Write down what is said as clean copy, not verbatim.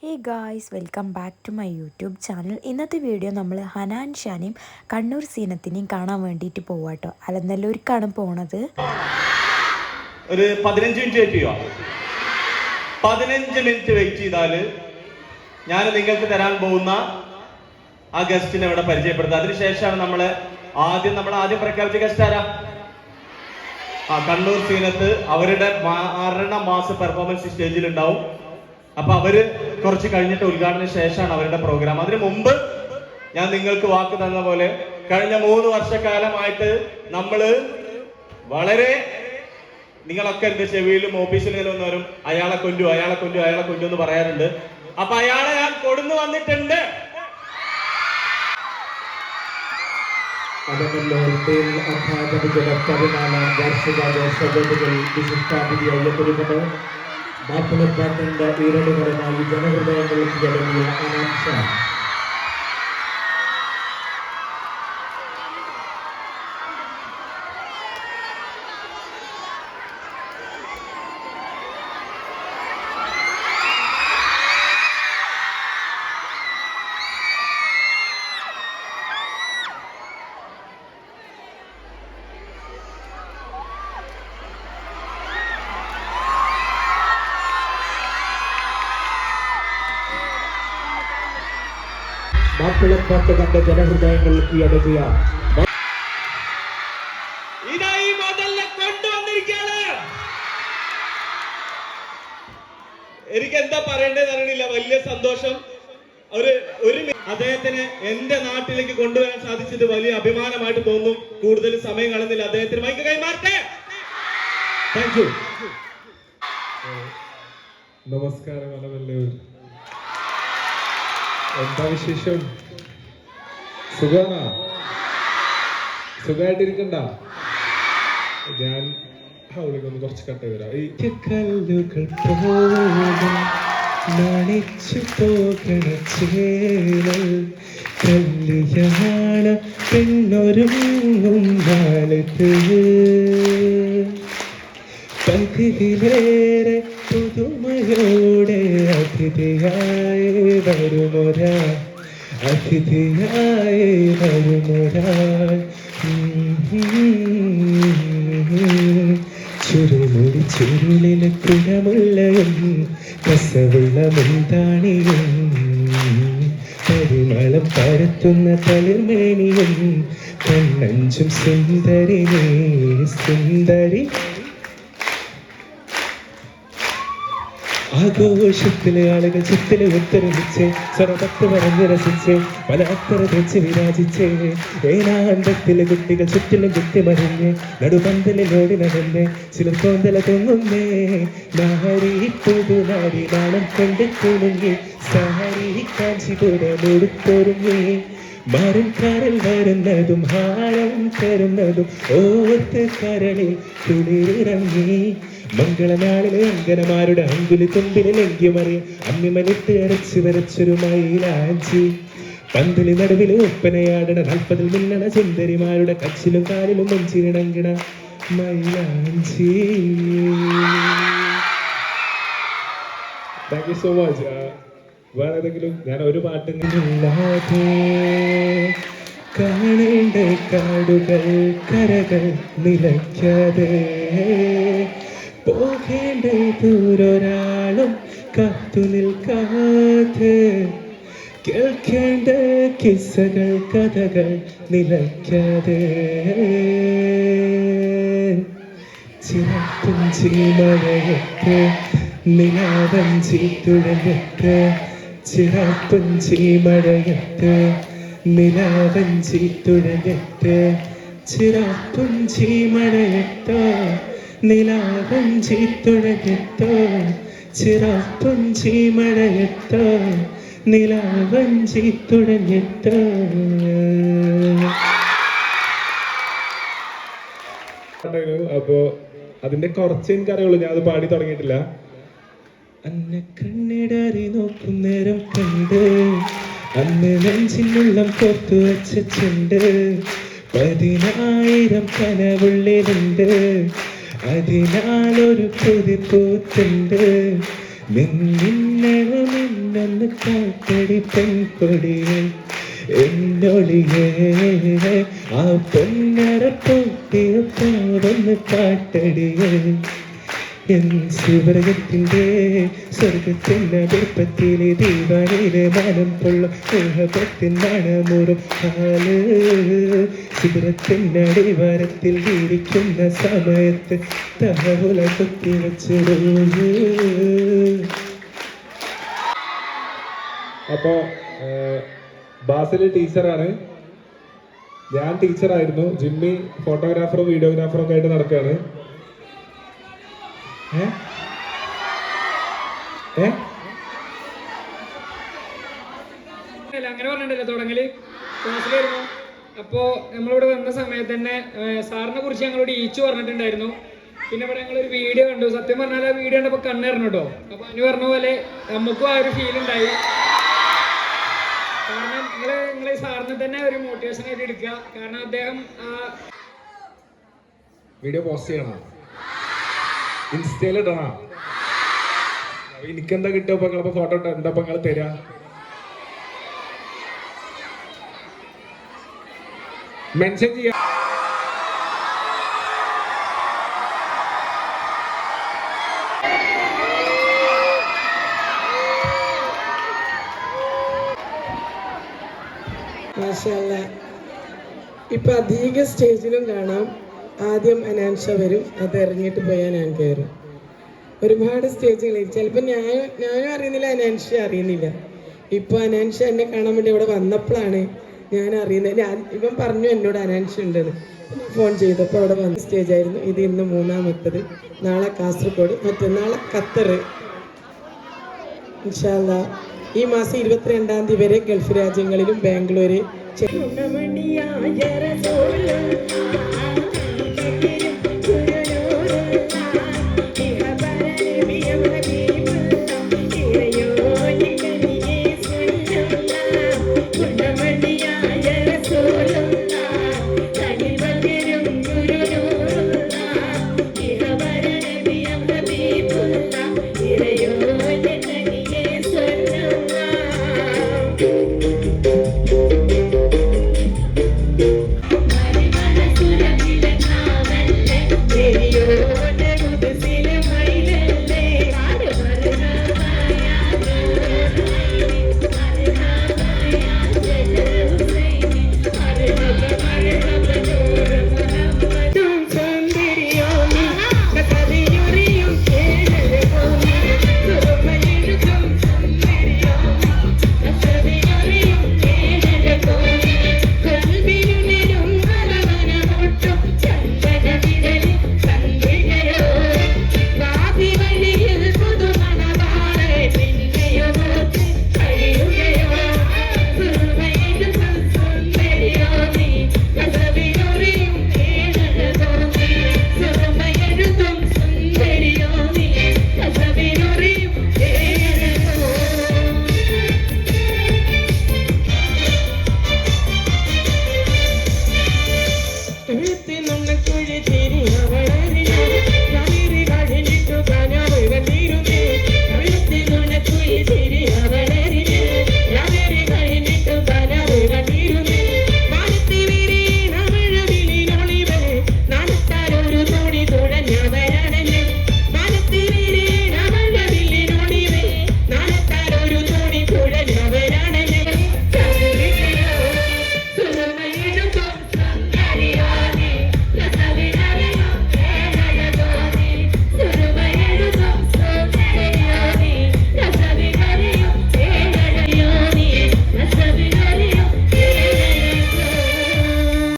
Hey guys, welcome back to my YouTube channel. ഇന്നത്തെ video നമ്മൾ ഹനാൻ ഷാനെയും കണ്ണൂർ സീനത്തിനെയും കാണാൻ വേണ്ടിയിട്ട് പോവാട്ടോ. അലനല്ലൂർക്കാണ് പോണത്. ഒരു 15 മിനിറ്റ് വെയിറ്റ് ചെയ്യുക. 15 മിനിറ്റ് വെയിറ്റ് ചെയ്താൽ ഞാൻ നിങ്ങൾക്ക് തരാൻ പോകുന്ന ആ ഗസ്റ്റിനെ ഇവിടെ പരിചയപ്പെടുത്തുക. അതിനുശേഷമാണ് നമ്മൾ ആദ്യം പ്രഖ്യാപിച്ച ഗസ്റ്റ് ആരാ? കണ്ണൂർ സീനത്ത് അവരുടെ മാസ പെർഫോമൻസ് സ്റ്റേജിൽ ഉണ്ടാവും. അപ്പൊ അവര് കുറച്ച് കഴിഞ്ഞിട്ട് ഉദ്ഘാടന ശേഷമാണ് അവരുടെ പ്രോഗ്രാം. അതിനു മുമ്പ് ഞാൻ നിങ്ങൾക്ക് വാക്ക് തന്ന പോലെ കഴിഞ്ഞ 3 വർഷക്കാലമായിട്ട് നമ്മള് വളരെ നിങ്ങളൊക്കെ എന്റെ ചെവിയിലും ഓഫീസിലും വന്നവരും അയാളെ കൊല്ലു എന്ന് പറയാറുണ്ട്. അപ്പൊ അയാളെ ഞാൻ കൊടുന്നു വന്നിട്ടുണ്ട്. മാപ്പിളപ്പാട്ടിന്റെ ഈരടുകളുമായി ജനഹൃദയങ്ങൾക്ക് തുടങ്ങിയ അനാംശ മാപ്പിളപ്പാട്ട് കണ്ട ജനഹൃദയങ്ങൾ കീഴടക്കിയ എനിക്ക് എന്താ പറയേണ്ടതെന്ന് അറിയില്ല. വലിയ സന്തോഷം. അദ്ദേഹത്തിന് എന്റെ നാട്ടിലേക്ക് കൊണ്ടുവരാൻ സാധിച്ചത് വലിയ അഭിമാനമായിട്ട് തോന്നും. കൂടുതൽ സമയം കളഞ്ഞില്ല, അദ്ദേഹത്തിന് മൈക്ക് കൈമാറട്ടെ. Thank you. നമസ്കാരം അലനല്ലൂർ. എന്താ വിശേഷം? സുഖമായിട്ടിരിക്കണ്ട? ഞാൻ അവളിക്കൊന്ന് കുറച്ച് കട്ട് ചെയ്തുതരാം. ഈ കല്ലുകൾ നണിച്ചു പോകണ ചേരൽ കല്യാണ പെണ്ണൊരുങ്ങും നാളത്ത് പതിവിലേറെ പുതുമയോടെ അതിഥിയായി വരുമൊരാൾ ചുരുമുടി ചുരുളിലെ കുടമുള്ളയും കസവുള്ള മുന്താണിയും പരിമളം പരത്തുന്ന തളിർമേനിയും കണ്ണഞ്ചും സുന്ദരി ആഘോഷത്തിലെ ആളുകൾ ചുറ്റിലെ ഒത്തൊരുമിച്ച് സ്വരപത്ത് പറഞ്ഞ് രസിച്ച് പല അത്തര വെച്ച് വിരാജിച്ച് ഏനാണ്ടത്തിലെ കുട്ടികൾ ചുറ്റിലും കുത്തിമറിഞ്ഞ് നടുപന്തലിലോടി നടന്ന് ചില തോന്തല തൊങ്ങുന്നേ നാരി പുതുനാരി നാണം കൊണ്ട് കുണുങ്ങി സാരി കാഞ്ചി കൂടെ മുടുത്തൊരുങ്ങി മരംകാരിൽ വരുന്നതും ഹാരം തരുന്നതും ഓർത്ത് കരളിൽ കുളിരിറങ്ങി മംഗളനാളിലെ അങ്കനമാരുടെ അങ്കുലി തുമ്പിലെ ലംഘ്യമറിയ അമ്മിമനിട്ട് അരച്ച് വരച്ചൊരു മൈലാഞ്ചി പന്തലി നടുവിൽ ഒപ്പനയാടണ 40 മിന്നണ സുന്ദരിമാരുടെ കച്ചിലും കാലിലും മഞ്ചിരിണങ്ങണ മൈലാഞ്ചി. Thank you so much. വേറെ ഏതെങ്കിലും ഞാൻ ഒരു പാട്ട് കാണേണ്ട കാടുകൾ കരകൾ നിലയ്ക്കാതെ പോകേണ്ട ദൂരൊരാളും കാത്തു നിൽക്കാതെ കേൾക്കേണ്ട കിസ്സകൾ കഥകൾ നിലയ്ക്കാതെ ചിറപ്പുഞ്ചി മഴയത്ത് നിലാവഞ്ചി തുഴഞ്ഞത്ത് ചിറപ്പുഞ്ചി മഴയത്ത് നിലാവഞ്ചി തുഴഞ്ഞത്ത് ചിറപ്പുഞ്ചി മഴയത്ത് നിലാവഞ്ചി തുഴഞ്ഞത്ത് ചിറപ്പുഞ്ചി മഴയത്ത് നിലാവഞ്ചി തുഴഞ്ഞത്ത്. അപ്പോ അതിന്റെ കുറച്ച് എനിക്കറിയുള്ളൂ, ഞാൻ അത് പാടി തുടങ്ങിയിട്ടില്ല. അന്നെ കണ്ണിടറി നോക്കും നേരം കണ്ട് അന്ന് നെഞ്ചിനുള്ളം കോർത്തു വച്ച ചെണ്ട് 10,000 കനവുള്ളിലുണ്ട് അതിനാലൊരു കൊതിപ്പൂത്തുണ്ട് മിന്നണം ഒന്ന് കാട്ടടി പെൺകൊടിയെ എന്നൊളിയേ ആ പൊന്നര പൊട്ടിയ പാവൊന്ന് കാട്ടടിയേ എൻ ശിവരകത്തിൻ്റെ സ്വർഗത്തിൻ്റെ അതിർപ്പത്തിലെ ദീപാനിലെ മാനം കൊള്ളും മോഹപത്തിൻ മണമുറും ഹാല് ശിവരത്തിൻ്റെ അടിവാരത്തിൽ ഇരിക്കുന്ന സമയത്ത് തഹുല കൊത്തി വെച്ചിടൂ. അപ്പോൾ ബാസിൽ ടീച്ചറാണ്, ഞാൻ ടീച്ചറായിരുന്നു. ജിമ്മി ഫോട്ടോഗ്രാഫറും വീഡിയോഗ്രാഫറും ഒക്കെ ആയിട്ട് നടക്കുകയാണ്. അങ്ങനെ പറഞ്ഞിട്ടല്ലോ തുടങ്ങല് ക്ലാസ്സിലായിരുന്നു. അപ്പോൾ നമ്മളിവിടെ വന്ന സമയത്ത് തന്നെ സാറിനെ കുറിച്ച് ഞങ്ങളോട് ഈച്ചു പറഞ്ഞിട്ടുണ്ടായിരുന്നു. പിന്നെ ഇവിടെ ഞങ്ങളൊരു വീഡിയോ കണ്ടു. സത്യം പറഞ്ഞാൽ ആ വീഡിയോ കണ്ടപ്പോൾ കണ്ണിറങ്ങും കേട്ടോ. അപ്പോൾ അനു പറഞ്ഞ പോലെ നമുക്കും ആ ഒരു ഫീൽ ഉണ്ടായി. കാരണം നിങ്ങൾ സാറിനെ തന്നെ ഒരു മോട്ടിവേഷൻ ആയിട്ട് എടുക്കുക. കാരണം അദ്ദേഹം വീഡിയോ പോസ്റ്റ് ചെയ്യണം, ഇൻസ്റ്റയിൽ ഇടണം. എനിക്കെന്താ കിട്ടുക? ഇപ്പൊ നിങ്ങളിപ്പോ ഫോട്ടോ ഇട്ട എന്താ നിങ്ങൾ തരാ? മെൻഷൻ ചെയ്യാം. മാഷാഅല്ലാ. ഇപ്പം അധിക സ്റ്റേജിലും കാണാം, ആദ്യം അനാൻഷ വരും, അത് ഇറങ്ങിയിട്ട് പോയാൽ ഞാൻ കയറും. ഒരുപാട് സ്റ്റേജുകളിൽ ചിലപ്പോൾ ഞാനും അറിയുന്നില്ല, അനാൻഷ അറിയുന്നില്ല. ഇപ്പോൾ അനാൻഷ എന്നെ കാണാൻ വേണ്ടി ഇവിടെ വന്നപ്പോഴാണ് ഞാൻ അറിയുന്നത്. ഇവൻ പറഞ്ഞു എന്നോട് അനാൻഷ ഉണ്ടെന്ന്. ഫോൺ ചെയ്തപ്പോൾ അവിടെ വന്ന സ്റ്റേജായിരുന്നു. ഇത് ഇന്ന് 3ാമത്തത്. നാളെ കാസർഗോഡ്, മറ്റന്നാളെ ഖത്തർ. ഇൻഷാ അല്ലാ ഈ മാസം 22-ാം തീയതി വരെ ഗൾഫ് രാജ്യങ്ങളിലും ബാംഗ്ലൂര്